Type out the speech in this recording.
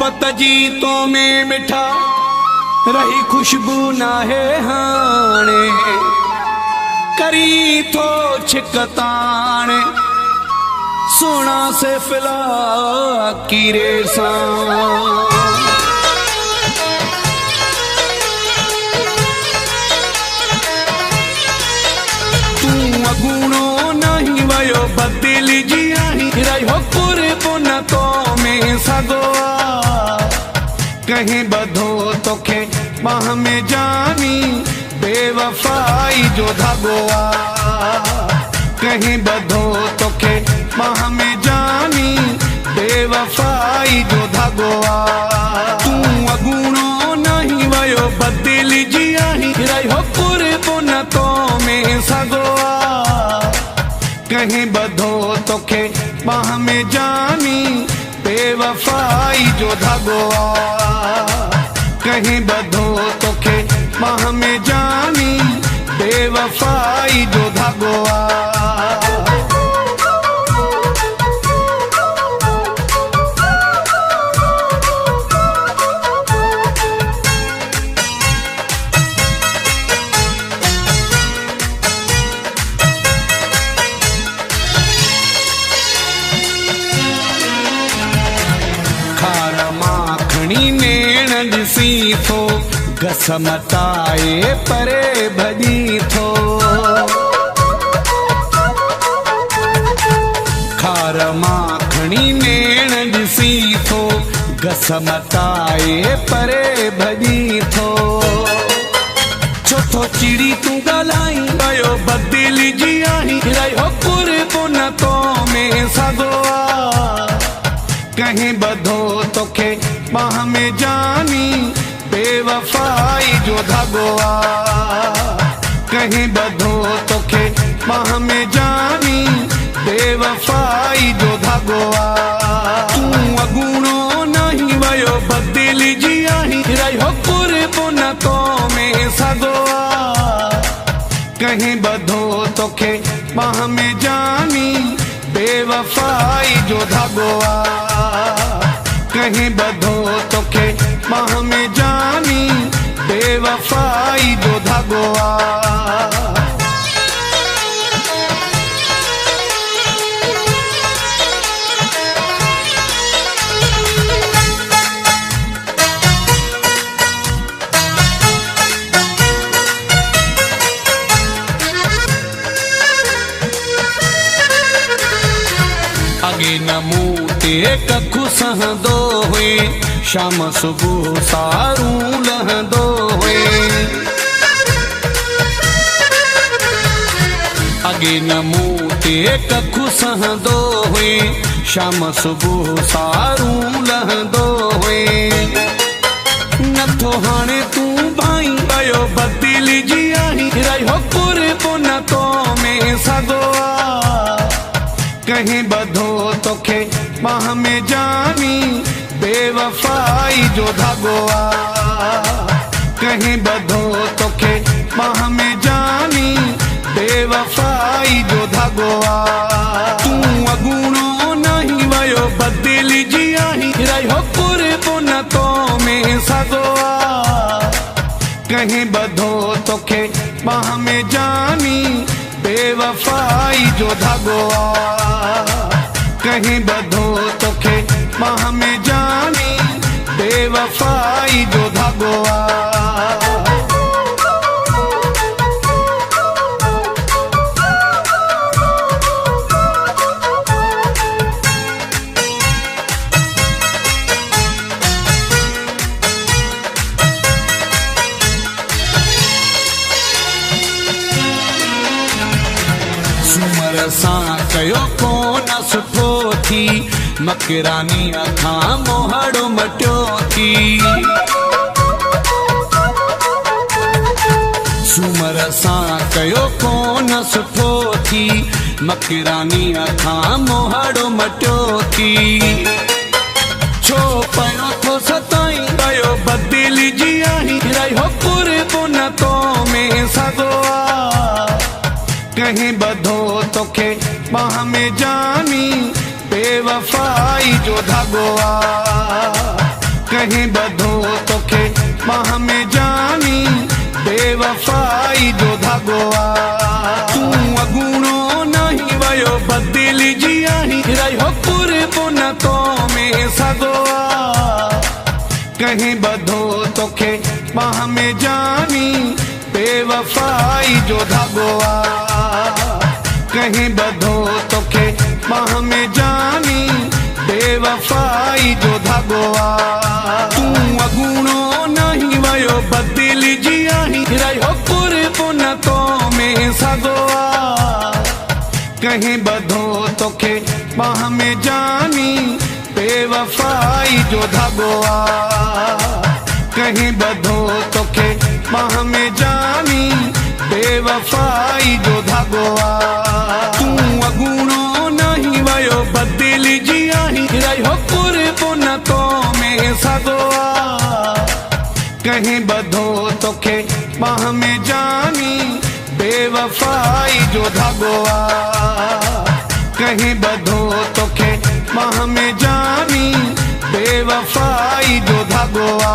मोहब्बत जी तो में मिठा रही खुशबू ना है हाणे करी थो छिकताणे सोना से फिला कीरे सां अगूणो नहीं वयो बदली जी आई रही कुर्बो न तो में सगोआ कहीं बधो तोखे बाह में जानी बेवफाई जो धागोआ कहीं बधो तोखे बाह में जानी बेवफाई जो धागोआ तू अगूणो नहीं वयो बदली जी आई रही कुर्बो न तो में सगोआ कहीं बधो तोखे बाह में जानी बेवफाई जो धागोआ कहीं बधो तोखे बाह में जानी बेवफाई जो धागोआ नेण ॾिसी थो घस मटाए परे भॼी थो खार माखणी नेण ॾिसी थो घस मटाए परे भॼी थो छो थो चिड़ी तूं ॻाल्हाई वियो बदिली जी आई रहियो कुर्बो न तो में सगोआ कहीं बधो तोखे बाह में जानी बेवफाई जो धागोआ कहीं बधो तोखे बाह में जानी बेवफाई जो धागोआ तू अगूणो नहीं वयो बदली जी आई रहियो कुर्बो न तो में सगोआ कहीं बधो तोखे बाह में जानी बेवफाई जो धागोआ कहीं बधो तोखे बाह में जानी बेवफाई जो धागोआ अगे न मूं ते कखु सहंदो हुए शाम सुबुह सारूं लहंदो हुए अगे न मूं ते कखु सहंदो हुए शाम सुबुह सारूं लहंदो हुए नथो हाणे तूं भाई वयो बदली जी आई रहियो कुर्बो न तो में सगोआ कहीं बधो तोखे बाह में जानी बेवफाई जो धागोआ कहीं बधो तोखे बाह में जानी बेवफाई जो धागोआ तू अगूणो नहीं वयो बदली जी आई रहियो कुर्बो न तो में सगोआ कहीं बधो तोखे बाह में जानी बेवफाई जो धागोआ कहीं बधो तोखे बाह में जानी बेवफाई जो धागोआ सुमर सां कयो कोन सुठो थी मकरानी अखां मोहड़ो मटियो थी सुमर सां कयो कोन सुठो थी मकरानी अखां मोहड़ो मटियो थी छो पयो थो सताई वियो बदली जी आई रहियो कुर्बो न तो में सगोआ कहीं बधो तोखे बाह में जानी बेवफाई जो धागोआ कहीं बधो तोखे बाह में जानी बेवफाई जो धागोआ तू अगूणो नहीं वयो बदली जी आही रहो कुर्बो न तो में सगोआ कहीं बधो तोखे बाह में जानी बेवफाई जो धागोआ कहीं बधो तोखे बाह में जानी बेवफाई जो धागोआ तू अगूणो नहीं वयो बदली जी आही रहो कुर्बो न तो में सगोआ कहीं बधो तोखे बाह में जानी बेवफाई जो धागोआ कहीं बधो तोखे बाह में जानी बेवफाई जो धागोआ तू अगूणो नहीं वयो बदली जी आही रहो कुर्बो न तो में सगोआ कहीं बधो तोखे बाह में जानी बेवफाई जो धागोआ कहीं बधो तोखे बाह में जानी बेवफाई जो धागोआ।